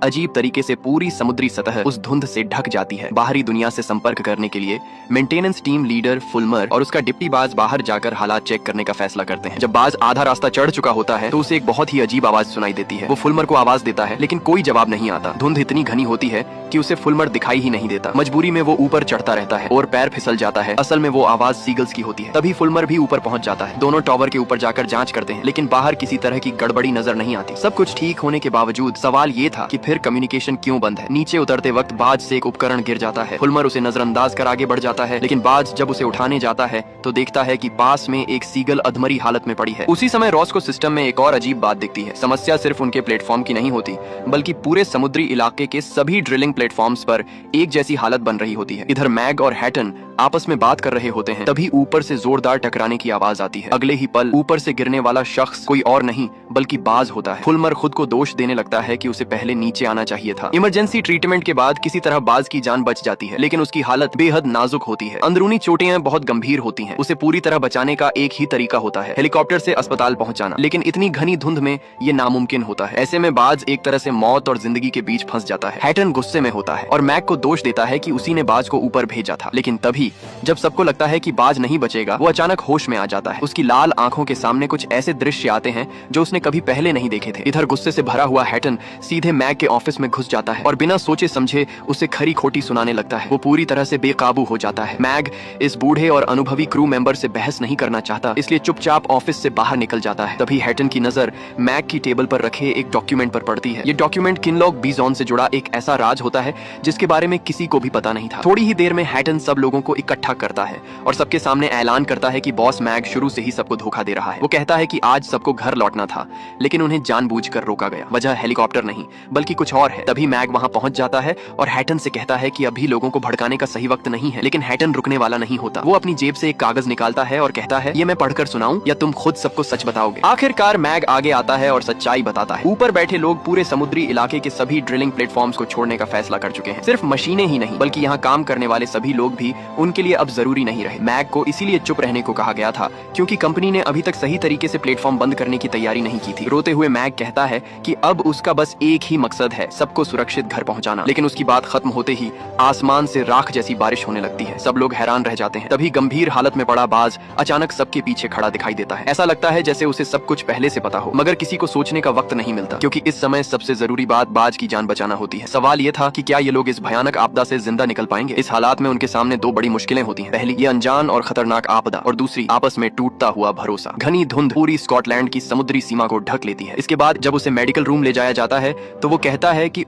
अजीब तरीके से पूरी समुद्री सतह उस धुंध से ढक जाती है। बाहरी दुनिया से संपर्क करने के लिए मेंटेनेंस टीम लीडर फुल्मर और उसका डिप्टी बाज बाहर जाकर हालात चेक करने का फैसला करते हैं। जब बाज आधा रास्ता चढ़ चुका होता है तो उसे एक बहुत ही अजीब आवाज सुनाई देती है। वो फुल्मर को आवाज देता है लेकिन कोई जवाब नहीं आता। धुंध इतनी घनी होती है कि उसे फुल्मर दिखाई ही नहीं देता। मजबूरी में वो ऊपर चढ़ता रहता है और पैर फिसल जाता है। असल में वो आवाज सीगल्स की होती है। तभी फुल्मर भी ऊपर पहुंच जाता है। दोनों टॉवर के ऊपर जाकर जांच करते हैं लेकिन बाहर किसी तरह की गड़बड़ी नजर नहीं आती। सब कुछ ठीक होने के बावजूद सवाल ये था कि फिर कम्युनिकेशन क्यों बंद है। नीचे उतरते वक्त बाज से एक उपकरण गिर जाता है। फुल्मर उसे नजरअंदाज कर आगे बढ़ जाता है लेकिन बाज जब उसे उठाने जाता है तो देखता है कि पास में एक सीगल अधमरी हालत में पड़ी है। उसी समय रॉस को सिस्टम में एक और अजीब बात दिखती है। समस्या सिर्फ उनके प्लेटफॉर्म की नहीं होती बल्कि पूरे समुद्री इलाके के सभी ड्रिलिंग प्लेटफॉर्म्स पर एक जैसी हालत बन रही होती है। इधर मैग और हैटन आपस में बात कर रहे होते हैं तभी ऊपर से जोरदार टकराने की आवाज आती है। अगले ही पल ऊपर से गिरने वाला शख्स कोई और नहीं बल्कि बाज होता है। फुल्मर खुद को दोष देने लगता है कि उसे पहले नीचे आना चाहिए था। इमरजेंसी ट्रीटमेंट के बाद किसी तरह बाज की जान बच जाती है लेकिन उसकी हालत बेहद नाजुक होती है। अंदरूनी चोटें बहुत गंभीर होती हैं। उसे पूरी तरह बचाने का एक ही तरीका होता है, हेलीकॉप्टर से अस्पताल पहुंचाना। लेकिन इतनी घनी धुंध में ये नामुमकिन होता है। ऐसे में बाज एक तरह से मौत और जिंदगी के बीच फंस जाता है। हैटन गुस्से में होता है और मैग को दोष देता है कि उसी ने बाज को ऊपर भेजा था। लेकिन तभी जब सबको लगता है कि बाज नहीं बचेगा वो अचानक होश में आ जाता है। उसकी लाल आंखों के सामने कुछ ऐसे दृश्य आते हैं जो उसने कभी पहले नहीं देखे थे। इधर गुस्से से भरा हुआ हैटन सीधे मैग के ऑफिस में घुस जाता है और बिना सोचे समझे उसे खरी खोटी सुनाने लगता है। वो पूरी तरह से बेकाबू हो जाता है। मैग इस बूढ़े और अनुभवी क्रू मेंबर से बहस नहीं करना चाहता इसलिए चुपचाप ऑफिस से बाहर निकल जाता है। तभी हैटन की नजर मैग की टेबल पर रखे एक डॉक्यूमेंट पर पड़ती है। ये डॉक्यूमेंट किनलॉग बीजॉन से जुड़ा एक ऐसा राज होता है जिसके बारे में किसी को भी पता नहीं था। थोड़ी ही देर में हैटन सब लोगों को इकट्ठा करता है और सबके सामने ऐलान करता है कि बॉस मैग शुरू से ही सबको धोखा दे रहा है। वो कहता है कि आज सबको घर लौटना था लेकिन उन्हें जानबूझकर रोका गया। वजह हेलीकॉप्टर नहीं बल्कि कुछ और है। तभी मैग वहां पहुंच जाता है और हैटन से कहता है कि अभी लोगों को भड़काने का सही वक्त नहीं है। लेकिन हैटन रुकने वाला नहीं होता। वो अपनी जेब से एक कागज निकालता है और कहता है ये मैं पढ़कर सुनाऊं या तुम खुद सबको सच बताओगे। आखिरकार मैग आगे आता है और सच्चाई बताता है। ऊपर बैठे लोग पूरे समुद्री इलाके के सभी ड्रिलिंग प्लेटफॉर्म्स को छोड़ने का फैसला कर चुके हैं। सिर्फ मशीनें ही नहीं बल्कि यहाँ काम करने वाले सभी लोग भी उनके लिए अब जरूरी नहीं रहे। मैग को इसीलिए चुप रहने को कहा गया था क्योंकि कंपनी ने अभी तक सही तरीके से प्लेटफॉर्म बंद करने की तैयारी नहीं की थी। रोते हुए मैग कहता है कि अब उसका बस एक ही मकसद है, सबको सुरक्षित घर पहुंचाना। लेकिन उसकी बात खत्म होते ही आसमान से राख जैसी बारिश होने लगती है। सब लोग हैरान रह जाते हैं। तभी गंभीर हालत में पड़ा बाज अचानक सबके पीछे खड़ा दिखाई देता है। ऐसा लगता है जैसे उसे सब कुछ पहले से पता हो मगर किसी को सोचने का वक्त नहीं मिलता क्योंकि इस समय सबसे जरूरी बात बाज की जान बचाना होती है। सवाल ये था कि क्या ये लोग इस भयानक आपदा से जिंदा निकल पाएंगे। इस हालात में उनके सामने दो बड़ी मुश्किलें होती हैं। पहली ये अनजान और खतरनाक आपदा और दूसरी आपस में टूटता हुआ भरोसा। घनी धुंध पूरी स्कॉटलैंड की समुद्री सीमा को ढक लेती है। इसके बाद जब उसे मेडिकल रूम ले जाया जाता है तो वो कहता है कि